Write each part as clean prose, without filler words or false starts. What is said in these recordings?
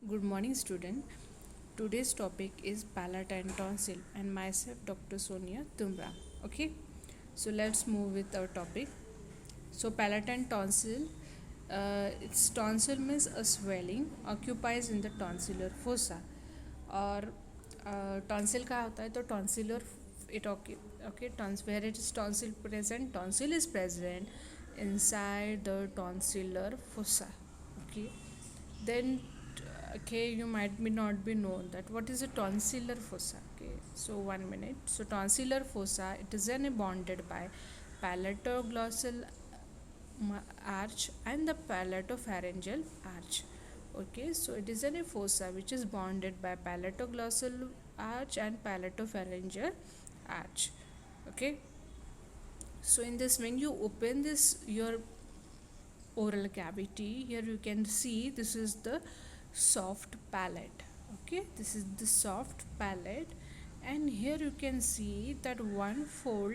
Good morning, student. Today's topic is palate and tonsil, and myself, Dr. Sonia Tumra. Okay, so let's move with our topic. So, palate and tonsil, its tonsil means a swelling occupies in the tonsillar fossa. और tonsil का होता है तो tonsillar it okay tons where it is tonsil present, tonsil is present inside the tonsillar fossa. Okay, then okay, you might be not be known that what is a tonsillar fossa. Okay, so 1 minute. So tonsillar fossa, it is then bonded by palatoglossal arch and the palatopharyngeal arch. Okay, so it is a fossa which is bonded by palatoglossal arch and palatopharyngeal arch. Okay, so in this, when you open this your oral cavity, here you can see this is the soft palate. Okay, this is the soft palate, and here you can see that one fold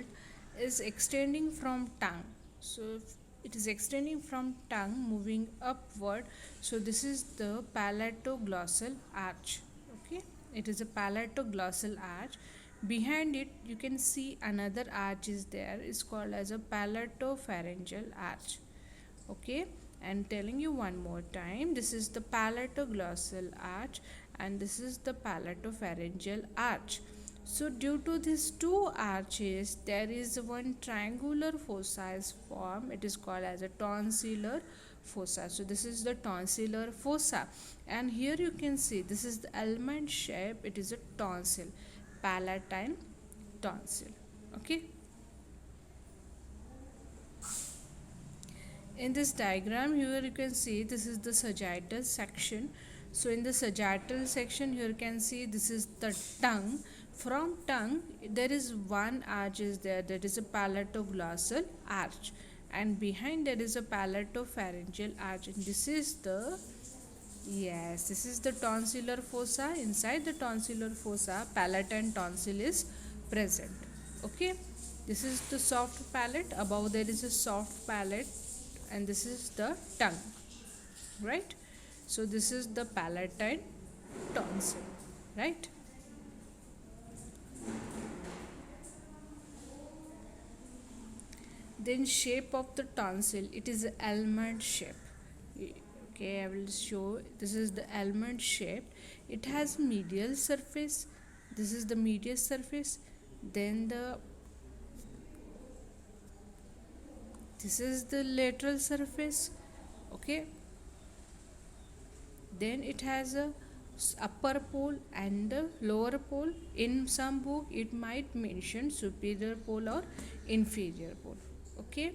is extending from tongue. So it is extending from tongue moving upward. So this is the palatoglossal arch. Okay, it is a palatoglossal arch. Behind it you can see another arch is there, is called as a palatopharyngeal arch. Okay, and telling you one more time, this is the palatoglossal arch and this is the palatopharyngeal arch. So due to these two arches, there is one triangular fossa is formed. It is called as a tonsillar fossa. So this is the tonsillar fossa, and here you can see this is the almond shape. It is a tonsil, palatine tonsil. Okay, in this diagram here you can see this is the sagittal section. So in the sagittal section here you can see this is the tongue. From tongue there is one arch is there, that is a palatoglossal arch, and behind there is a palatopharyngeal arch, and this is the, yes, this is the tonsillar fossa. Inside the tonsillar fossa palatine tonsil is present. Okay, this is the soft palate, above there is a soft palate, and this is the tongue, right? So this is the palatine tonsil, right? Then shape of the tonsil, it is almond shape. Okay, I will show. This is the almond shape. It has medial surface. This is the medial surface. Then this is the lateral surface. Okay, then it has a upper pole and a lower pole. In some book it might mention superior pole or inferior pole. Okay,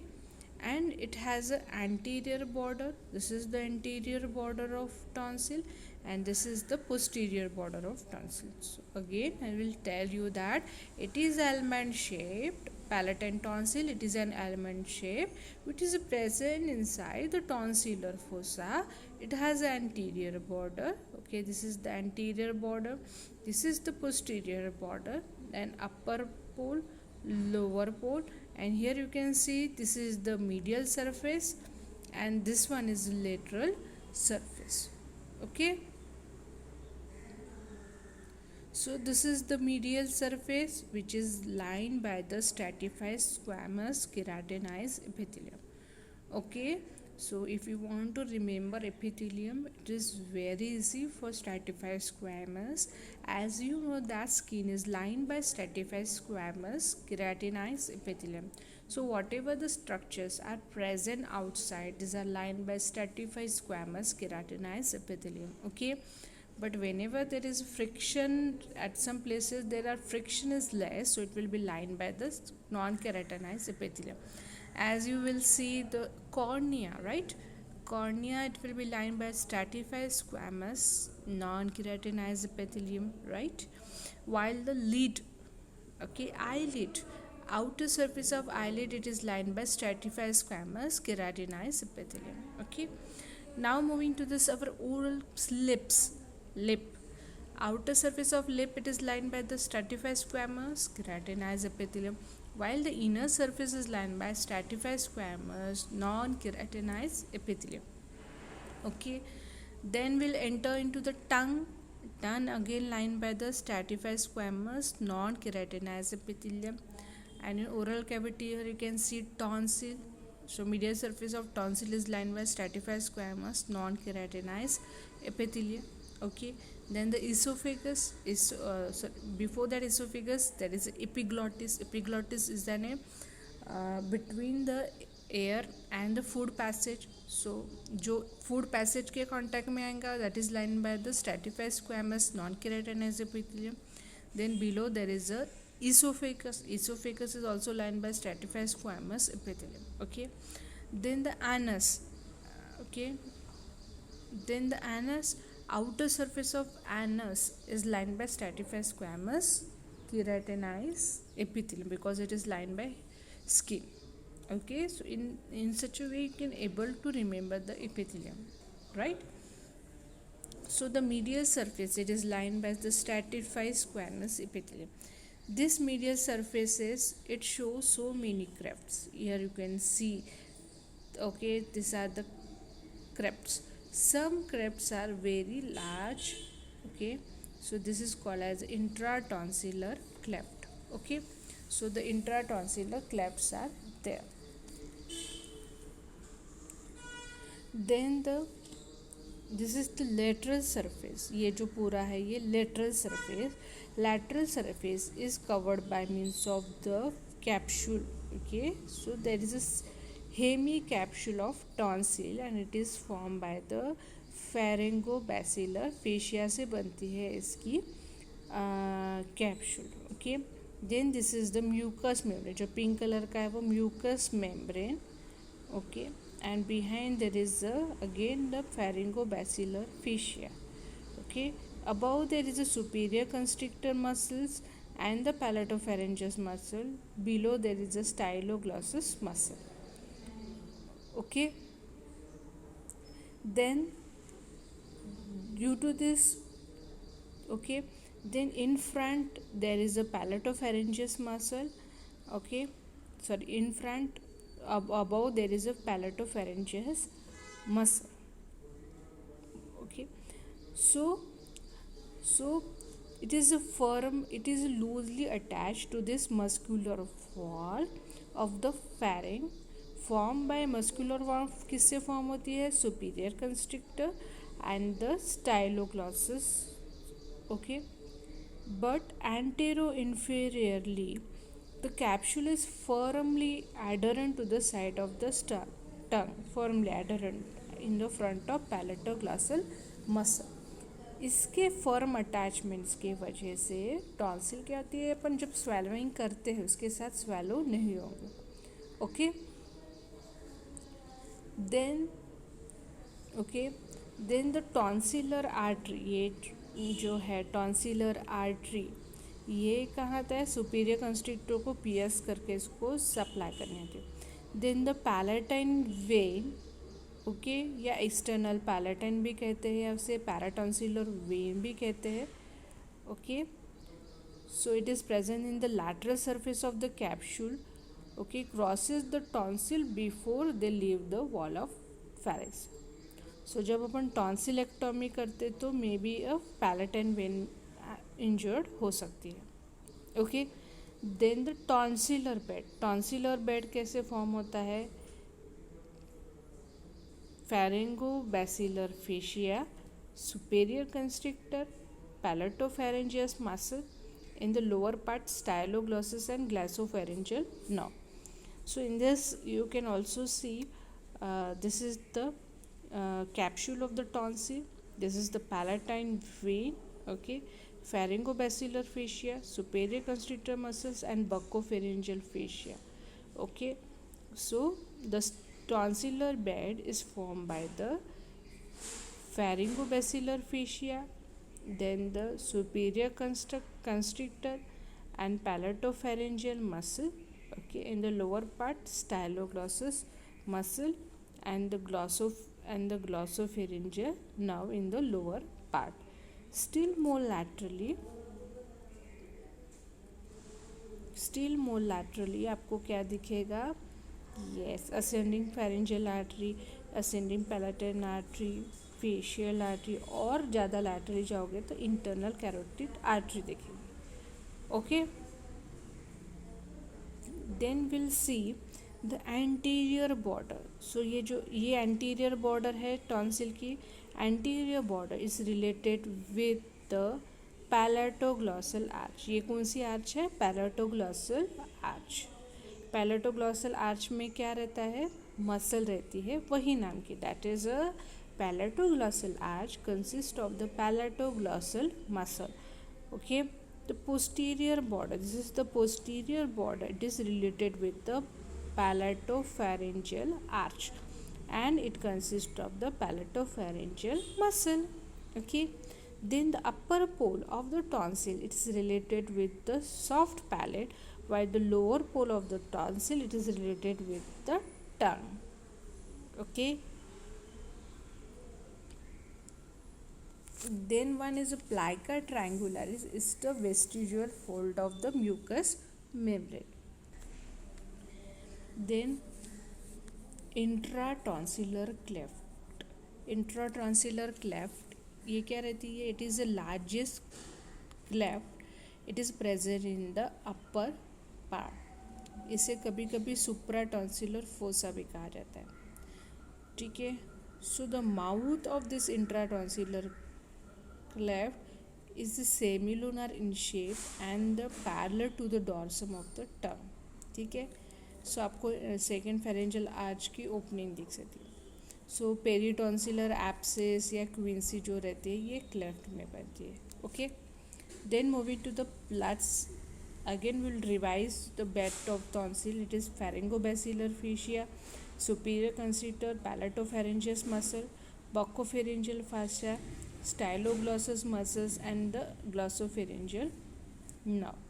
and it has an anterior border. This is the anterior border of tonsil, and this is the posterior border of tonsil. So again I will tell you that it is almond shaped palatine tonsil. It is an almond shape which is present inside the tonsillar fossa. It has an anterior border. Okay, this is the anterior border, this is the posterior border, and upper pole, lower pole, and here you can see this is the medial surface and this one is lateral surface. Okay, so this is the medial surface which is lined by the stratified squamous keratinized epithelium. Okay, so if you want to remember epithelium, it is very easy for stratified squamous. As you know that skin is lined by stratified squamous keratinized epithelium. So whatever the structures are present outside, these are lined by stratified squamous keratinized epithelium. Okay, but whenever there is friction at some places, there are friction is less, so it will be lined by the non-keratinized epithelium. As you will see the cornea, right? Cornea, it will be lined by stratified squamous non-keratinized epithelium, right? While the lid, okay, eyelid, outer surface of eyelid, it is lined by stratified squamous keratinized epithelium. Okay, now moving to this our oral lips, lip, outer surface of lip, it is lined by the stratified squamous keratinized epithelium, while the inner surface is lined by stratified squamous non-keratinized epithelium. Okay, Then we'll enter into the tongue. Tongue again lined by the stratified squamous non-keratinized epithelium. And in oral cavity here you can see tonsil. So medial surface of tonsil is lined by stratified squamous non-keratinized epithelium. Okay. Then the esophagus is before that esophagus there is epiglottis. Epiglottis is the name between the air and the food passage. So जो food passage के contact में आएगा that is line by the stratified squamous non keratinized epithelium. Then below there is a esophagus. Esophagus is also lined by stratified squamous epithelium. Okay. Then the anus. Okay. Then the anus, outer surface of anus is lined by stratified squamous keratinized epithelium because it is lined by skin. Okay, so in such a way you can able to remember the epithelium, right? So the medial surface, it is lined by the stratified squamous epithelium. This medial surfaces, it shows so many crepes. Here you can see, okay, these are the crepes. Some crepes are very large. Okay, so this is called as intratonsillar cleft. Okay, so the intratonsillar clefts are there. Then this is the lateral surface. ये जो पूरा है ये lateral surface. Lateral surface is covered by means of the capsule. Okay, so there is a hemicapsule of tonsil and it is formed by the pharyngobacillar fascia से बनती है इसकी capsule. Okay, then this is the mucous membrane. जो pink color का है वो mucous membrane. Okay, and behind there is again the pharyngobacillar fascia. Okay, above there is a superior constrictor muscles and the palatopharyngeus muscle. Below there is a styloglossus muscle. Okay, then due to this, okay, then in front there is a palatopharyngeus muscle. Okay, sorry, in front above there is a palatopharyngeus muscle. Okay, so it is a firm, it is loosely attached to this muscular wall of the pharynx. Form by muscular wall किससे form होती है? Superior constrictor and the styloglossus. Okay, but antero inferiorly the capsule is firmly adherent to the side of the tongue, firmly adherent in the front of palatoglossal muscle. इसके firm attachments की वजह से tonsil क्या होती है, अपन जब swallowing करते हैं उसके साथ स्वेलो नहीं होंगे. Okay, then the tonsillar artery, ये जो है टॉन्सिलर आर्टरी, ये कहाँ आता है? सुपीरियर कंस्ट्रिक्टर को पियर्स करके इसको सप्लाई करने आती है. Then the palatine vein, okay, या एक्सटर्नल पैलेटाइन भी कहते हैं या उसे पैराटॉन्सिलर वेन भी कहते हैं. Okay, so it is present in the lateral surface of the capsule. Okay, crosses the tonsil before they leave the wall of pharynx. So जब अपन टॉन्सिलेक्टोमी करते तो may be a palatine vein injured हो सकती है. Okay, then the tonsillar bed. Tonsillar bed कैसे form होता है? pharyngobacillar fascia, superior constrictor, palatopharyngeus muscle, in the lower part styloglossus and glossopharyngeal nerve. So in this you can also see this is the capsule of the tonsil, this is the palatine vein. Okay, pharyngobacillar fascia, superior constrictor muscles and buccopharyngeal fascia. Okay, so the tonsillar bed is formed by the pharyngobacillar fascia, then the superior constrictor and palatopharyngeal muscle. Okay, in the lower part styloglossus muscle and the glossopharyngeal nerve in the lower part. Still more laterally आपको क्या दिखेगा? Yes, ascending pharyngeal artery, ascending palatine artery, facial artery, और ज़्यादा laterally जाओगे तो internal carotid artery देखेंगे. Okay, then will see the anterior border. So ये anterior border है टॉन्सिल की. Anterior border is related with the palatoglossal arch. ये कौन सी आर्च है? पैलेटोग्लॉसल आर्च. पैलेटोग्लॉसल आर्च में क्या रहता है? मसल रहती है, वही नाम की. That is a palatoglossal arch consist of the palatoglossal muscle. Okay, the posterior border, this is the posterior border, it is related with the palatopharyngeal arch and it consists of the palatopharyngeal muscle. Okay, then the upper pole of the tonsil, it is related with the soft palate, while the lower pole of the tonsil, it is related with the tongue. Okay, then one is a plica triangularis, is the vestigial fold of the mucous membrane. Then intratonsillar cleft. Intratonsillar cleft ये क्या रहती है? It is the largest cleft. It is present in the upper part. इसे कभी कभी supratonsillar fossa भी कहा जाता है. ठीक है. So the mouth of this intratonsillar cleft is semilunar in shape and parallel to the dorsum of the tongue. ठीक है. सो आपको सेकेंड फेरेंजियल आर्च की ओपनिंग दिख सकती है. सो पेरिटॉन्सिलर एप्सिस या क्विंसी जो रहती है ये क्लेफ्ट में बनती है. Okay, then moving to the plots. Again will revise the bed of tonsil. It is pharyngobasilar fascia, superior constrictor, palatopharyngeus muscle, buccopharyngeal fascia, styloglossus muscles and the glossopharyngeal nerve.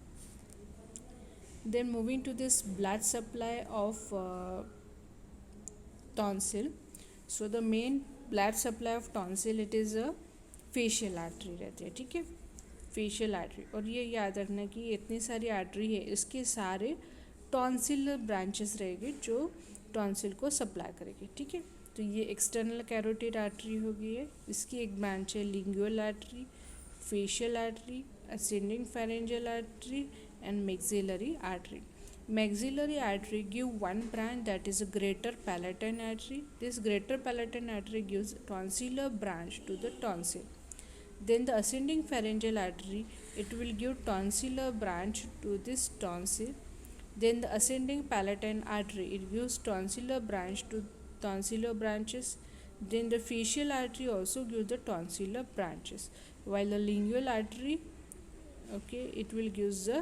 Then moving to this blood supply of tonsil. So the main blood supply of tonsil, it is a facial artery रहती है. ठीक है, facial artery. और ये याद रखना कि इतनी सारी आर्टरी है, इसके सारे टॉन्सिलर ब्रांचेस रहेंगे जो टॉन्सिल को सप्लाई करेगी. ठीक है, तो ये एक्सटर्नल कैरोटिड आर्टरी हो गई है. इसकी एक ब्रांच है lingual artery, facial artery, ascending pharyngeal artery and maxillary artery. Maxillary artery give one branch, that is a greater palatine artery. This greater palatine artery gives tonsillar branch to the tonsil. Then the ascending pharyngeal artery, it will give tonsillar branch to this tonsil. Then the ascending palatine artery, it gives tonsillar branch to tonsillar branches. Then the facial artery also gives the tonsillar branches, while the lingual artery, okay, it will give the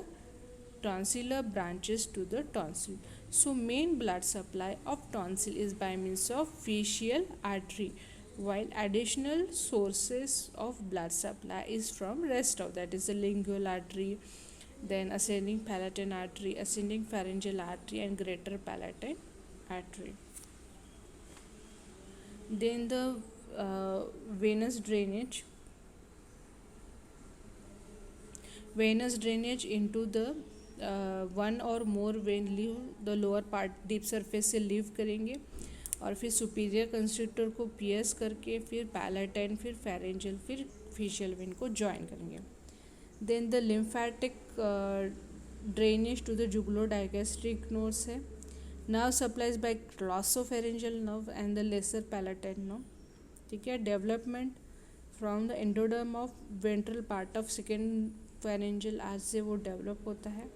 tonsillar branches to the tonsil. So main blood supply of tonsil is by means of facial artery, while additional sources of blood supply is from rest of, that is the lingual artery, then ascending palatine artery, ascending pharyngeal artery and greater palatine artery. Then the venous drainage. Venous drainage into the one or more vein leave the lower part deep surface से leave करेंगे और फिर superior constructor को piers करके फिर palatine, फिर pharyngeal, फिर facial vein को ज्वाइन करेंगे. Then the lymphatic drainage to the jugulodigastric nodes है. Nerve supplies by glossopharyngeal nerve and the lesser palatine nerve. ठीक है, development from the endoderm of ventral part of second pharyngeal arch से वो develop होता है.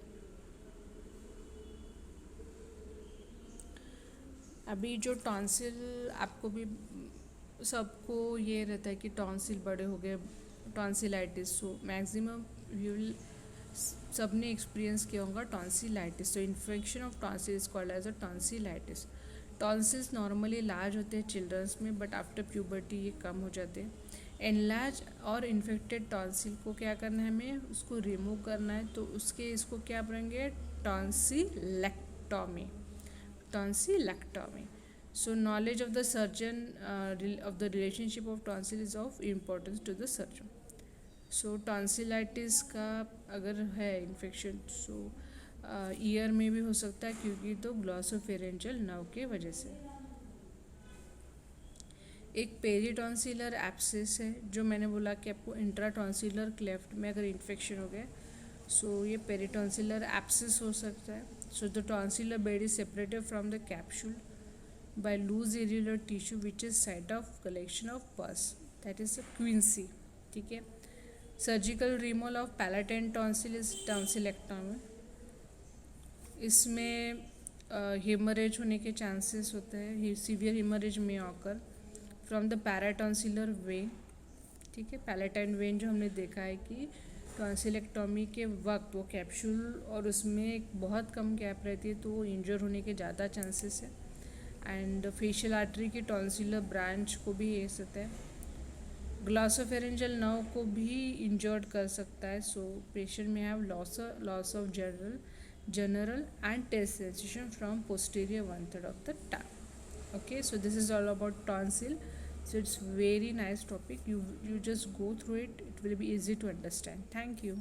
अभी जो टॉन्सिल, आपको भी सबको ये रहता है कि टॉन्सिल बड़े हो गए, tonsillitis. So maximum you will सब ने एक्सपीरियंस किया होगा टॉन्सिलाइटिस. तो infection of tonsil is called as a tonsillitis. Tonsils normally large होते हैं चिल्ड्रंस में, बट आफ्टर प्यूबर्टी ये कम हो जाते हैं. एनलार्ज और इन्फेक्टेड टॉन्सिल को क्या करना है, हमें उसको रिमूव करना है. तो उसके इसको क्या बोलेंगे, tonsillectomy. Tonsillectomy. So knowledge of the surgeon of the relationship of tonsil is of importance to the surgeon. So tonsillitis का अगर है इन्फेक्शन, सो ईयर में भी हो सकता है, क्योंकि तो ग्लॉसोफेरेंजियल नर्व के वजह से. एक पेरीटॉन्सिलर एब्सेस है, जो मैंने बोला कि आपको इंट्राटॉन्सिलर क्लेफ्ट में अगर इन्फेक्शन हो गया, सो ये पेरीटॉन्सिलर एब्सेस हो सकता है. So the tonsillar bed is separated from the capsule by loose areolar tissue which is site of collection of pus, that is a quinsy. ठीक है. Surgical removal of palatine tonsil is tonsillectomy. इसमें haemorrhage होने के chances होते हैं. Severe haemorrhage में occur from the पैराटॉन्सिलर when. ठीक है. पैलेटाइन वेन जो हमने देखा है कि टॉन्सिलेक्टॉमी के वक्त वो कैप्सूल और उसमें एक बहुत कम गैप रहती है, तो वो इंजर होने के ज़्यादा चांसेस है. एंड फेशियल आर्टरी की टॉन्सिलर ब्रांच को भी ये सकता है. ग्लॉसोफेरेंजियल नर्व को भी इंजर्ड कर सकता है. सो पेशेंट में have loss of general and taste sensation from posterior 1/3 of the tongue. Okay, so this is all about tonsil. So it's very nice topic. You just go through it. It will be easy to understand. Thank you.